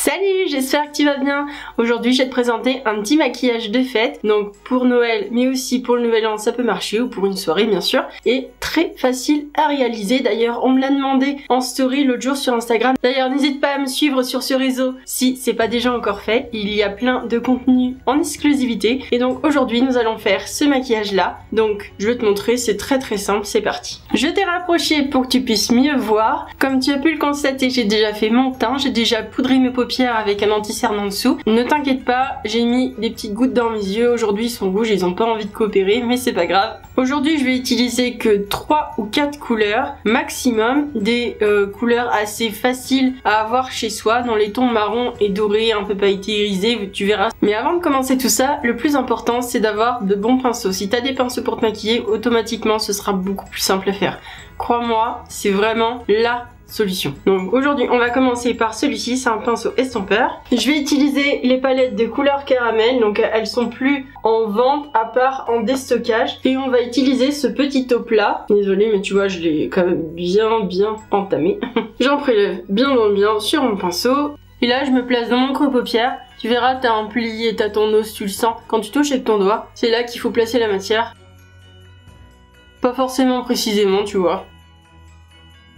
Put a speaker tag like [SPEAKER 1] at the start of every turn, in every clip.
[SPEAKER 1] Salut, j'espère que tu vas bien. Aujourd'hui je vais te présenter un petit maquillage de fête, donc pour Noël mais aussi pour le nouvel an ça peut marcher, ou pour une soirée bien sûr, et très facile à réaliser. D'ailleurs on me l'a demandé en story l'autre jour sur Instagram. D'ailleurs n'hésite pas à me suivre sur ce réseau si c'est pas déjà encore fait, il y a plein de contenu en exclusivité. Et donc aujourd'hui nous allons faire ce maquillage là, donc je vais te montrer, c'est très simple, c'est parti. Je t'ai rapproché pour que tu puisses mieux voir. Comme tu as pu le constater, j'ai déjà fait mon teint, j'ai déjà poudré mes paupières avec un anti-cerne en dessous. Ne t'inquiète pas, j'ai mis des petites gouttes dans mes yeux. Aujourd'hui ils sont rouges, ils ont pas envie de coopérer, mais c'est pas grave. Aujourd'hui je vais utiliser que 3 ou 4 couleurs maximum, des couleurs assez faciles à avoir chez soi, dans les tons marron et doré, un peu pailleté irisé, tu verras. Mais avant de commencer tout ça, le plus important c'est d'avoir de bons pinceaux. Si t'as des pinceaux pour te maquiller, automatiquement ce sera beaucoup plus simple à faire. Crois-moi, c'est vraiment la solution. Donc aujourd'hui on va commencer par celui-ci, c'est un pinceau estompeur. Je vais utiliser les palettes de couleur caramel, donc elles sont plus en vente à part en déstockage, et on va utiliser ce petit taupe là. Désolée mais tu vois je l'ai quand même bien entamé. J'en prélève bien sur mon pinceau et là je me place dans mon creux paupière. Tu verras, t'as un pli et t'as ton os, tu le sens quand tu touches avec ton doigt. C'est là qu'il faut placer la matière, pas forcément précisément, tu vois.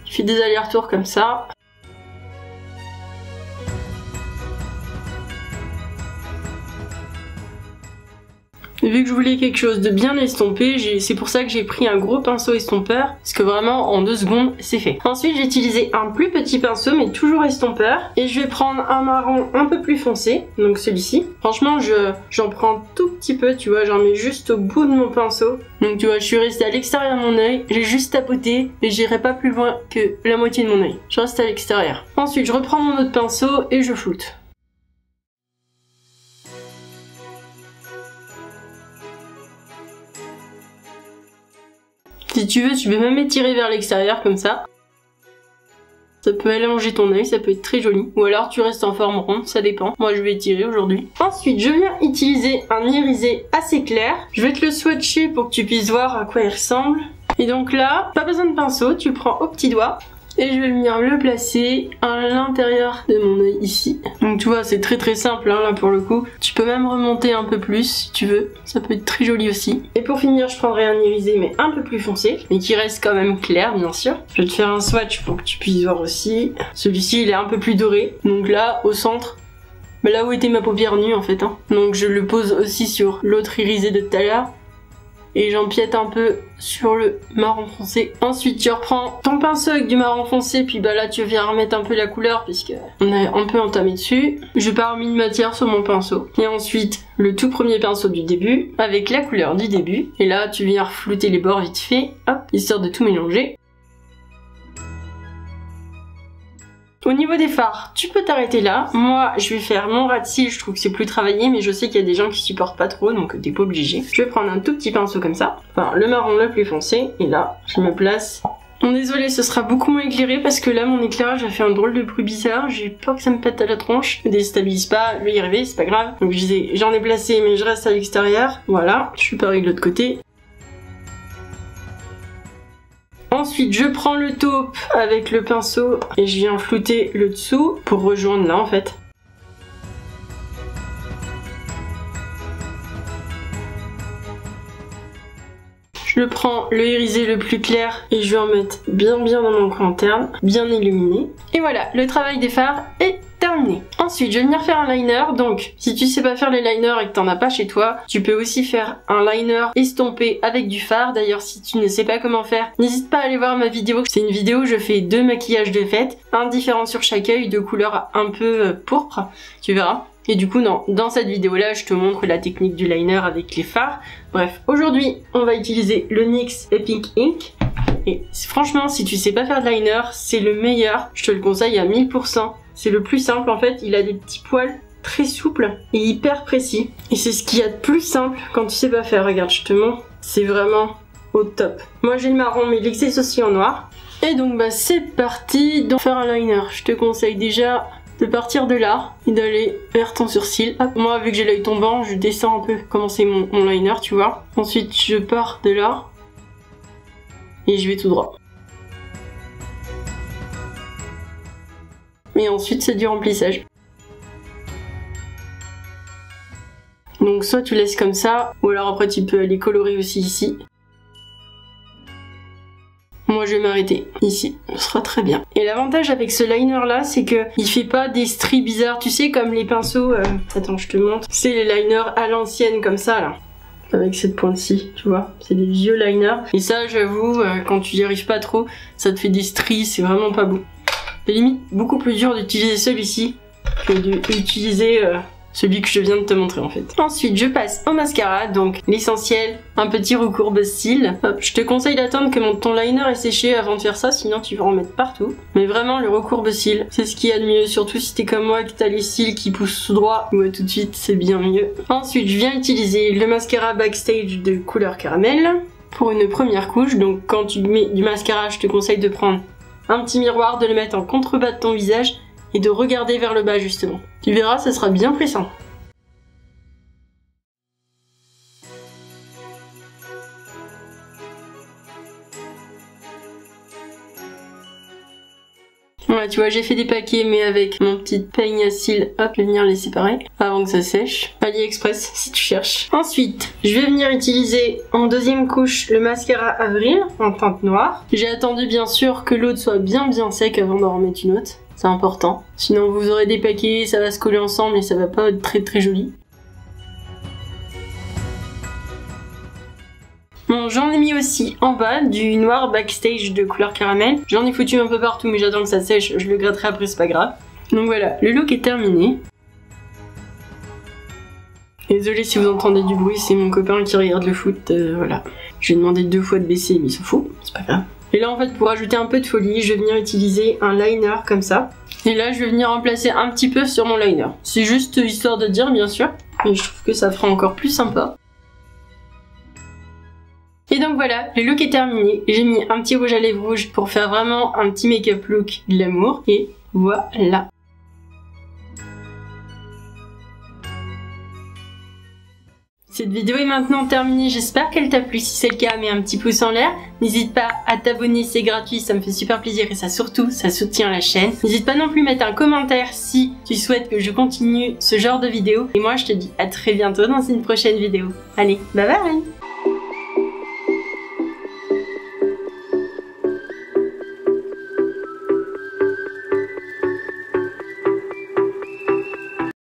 [SPEAKER 1] Je fais des allers-retours comme ça. Vu que je voulais quelque chose de bien estompé, c'est pour ça que j'ai pris un gros pinceau estompeur, parce que vraiment en 2 secondes c'est fait. Ensuite j'ai utilisé un plus petit pinceau mais toujours estompeur, et je vais prendre un marron un peu plus foncé, donc celui-ci. Franchement j'en prends tout petit peu, tu vois, j'en mets juste au bout de mon pinceau. Donc tu vois, je suis restée à l'extérieur de mon œil, j'ai juste tapoté et j'irai pas plus loin que la moitié de mon œil. Je reste à l'extérieur. Ensuite je reprends mon autre pinceau et je floute. Si tu veux, tu peux même étirer vers l'extérieur comme ça. Ça peut allonger ton œil, ça peut être très joli. Ou alors tu restes en forme ronde, ça dépend. Moi je vais étirer aujourd'hui. Ensuite, je viens utiliser un irisé assez clair. Je vais te le swatcher pour que tu puisses voir à quoi il ressemble. Et donc là, pas besoin de pinceau, tu le prends au petit doigt. Et je vais venir le placer à l'intérieur de mon œil ici. Donc tu vois, c'est très simple hein, là pour le coup. Tu peux même remonter un peu plus si tu veux. Ça peut être très joli aussi. Et pour finir, je prendrai un irisé mais un peu plus foncé, mais qui reste quand même clair bien sûr. Je vais te faire un swatch pour que tu puisses voir aussi. Celui-ci il est un peu plus doré. Donc là, au centre, là où était ma paupière nue en fait. Hein. Donc je le pose aussi sur l'autre irisé de tout à l'heure. Et j'empiète un peu sur le marron foncé. Ensuite tu reprends ton pinceau avec du marron foncé, puis bah là tu viens remettre un peu la couleur puisque on a un peu entamé dessus. Je pars mis de matière sur mon pinceau. Et ensuite le tout premier pinceau du début avec la couleur du début. Et là tu viens reflouter les bords vite fait, hop, histoire de tout mélanger. Au niveau des fards, tu peux t'arrêter là. Moi, je vais faire mon ras de cils, je trouve que c'est plus travaillé, mais je sais qu'il y a des gens qui supportent pas trop, donc t'es pas obligé. Je vais prendre un tout petit pinceau comme ça, enfin le marron le plus foncé, et là, je me place. Bon, désolé, ce sera beaucoup moins éclairé parce que là, mon éclairage a fait un drôle de bruit bizarre. J'ai peur que ça me pète à la tronche. Ne déstabilise pas, je vais y arriver, c'est pas grave. Donc j'en ai placé, mais je reste à l'extérieur. Voilà, je suis pareil de l'autre côté. Ensuite, je prends le taupe avec le pinceau et je viens flouter le dessous pour rejoindre là en fait. Je prends le irisé le plus clair et je vais en mettre bien dans mon coin interne, bien illuminé. Et voilà, le travail des fards est terminé. Ensuite, je vais venir faire un liner. Donc, si tu sais pas faire les liners et que t'en as pas chez toi, tu peux aussi faire un liner estompé avec du fard. D'ailleurs, si tu ne sais pas comment faire, n'hésite pas à aller voir ma vidéo. C'est une vidéo où je fais 2 maquillages de fête, un différent sur chaque œil, de couleur un peu pourpre, tu verras. Et du coup, dans cette vidéo-là, je te montre la technique du liner avec les fards. Bref, aujourd'hui, on va utiliser le NYX Epic Ink. Et franchement, si tu sais pas faire de liner, c'est le meilleur. Je te le conseille à 1000%. C'est le plus simple en fait. Il a des petits poils très souples et hyper précis. Et c'est ce qu'il y a de plus simple quand tu sais pas faire. Regarde, je te montre. C'est vraiment au top. Moi, j'ai le marron, mais il existe aussi en noir. Et donc, bah, c'est parti. Donc, faire un liner, je te conseille déjà de partir de là et d'aller vers ton sourcil. Hop. Moi, vu que j'ai l'œil tombant, je descends un peu commencer mon liner, tu vois. Ensuite, je pars de là et je vais tout droit. Et ensuite, c'est du remplissage. Donc soit tu laisses comme ça, ou alors après tu peux aller colorer aussi ici. Moi je vais m'arrêter ici, ce sera très bien. Et l'avantage avec ce liner là, c'est que il fait pas des stries bizarres, tu sais, comme les pinceaux, attends je te montre. C'est les liners à l'ancienne comme ça là. Avec cette pointe-ci, tu vois, c'est des vieux liners. Et ça j'avoue, quand tu y arrives pas trop, ça te fait des stries, c'est vraiment pas beau. C'est limite beaucoup plus dur d'utiliser celui-ci que d'utiliser celui que je viens de te montrer en fait. Ensuite je passe au mascara, donc l'essentiel, un petit recourbe cils. Hop, je te conseille d'attendre que ton liner est séché avant de faire ça, sinon tu vas en mettre partout. Mais vraiment le recourbe cils, c'est ce qu'il y a de mieux, surtout si t'es comme moi que t'as les cils qui poussent tout droit. Ouais, tout de suite c'est bien mieux. Ensuite je viens utiliser le mascara Backstage de couleur caramel pour une première couche. Donc quand tu mets du mascara, je te conseille de prendre un petit miroir, de le mettre en contrebas de ton visage et de regarder vers le bas justement. Tu verras, ça sera bien pressant. Voilà, tu vois, j'ai fait des paquets, mais avec mon petit peigne à cils, hop, je vais venir les séparer avant que ça sèche. AliExpress, si tu cherches. Ensuite, je vais venir utiliser en deuxième couche le mascara Avril en teinte noire. J'ai attendu bien sûr que l'autre soit bien sec avant d'en remettre une autre. C'est important. Sinon, vous aurez des paquets, ça va se coller ensemble et ça va pas être très joli. Bon, j'en ai mis aussi en bas du noir Backstage de couleur caramel. J'en ai foutu un peu partout, mais j'attends que ça sèche, je le gratterai après, c'est pas grave. Donc voilà, le look est terminé. Désolée si vous entendez du bruit, c'est mon copain qui regarde le foot, voilà. Je lui ai demandé 2 fois de baisser, mais il s'en fout, c'est pas grave. Et là en fait, pour ajouter un peu de folie, je vais venir utiliser un liner comme ça. Et là je vais venir en placer un petit peu sur mon liner. C'est juste histoire de dire bien sûr, mais je trouve que ça fera encore plus sympa. Et donc voilà, le look est terminé. J'ai mis un petit rouge à lèvres rouge pour faire vraiment un petit make-up look glamour. Et voilà. Cette vidéo est maintenant terminée, j'espère qu'elle t'a plu. Si c'est le cas, mets un petit pouce en l'air. N'hésite pas à t'abonner, c'est gratuit, ça me fait super plaisir et ça surtout, ça soutient la chaîne. N'hésite pas non plus à mettre un commentaire si tu souhaites que je continue ce genre de vidéo. Et moi, je te dis à très bientôt dans une prochaine vidéo. Allez, bye bye!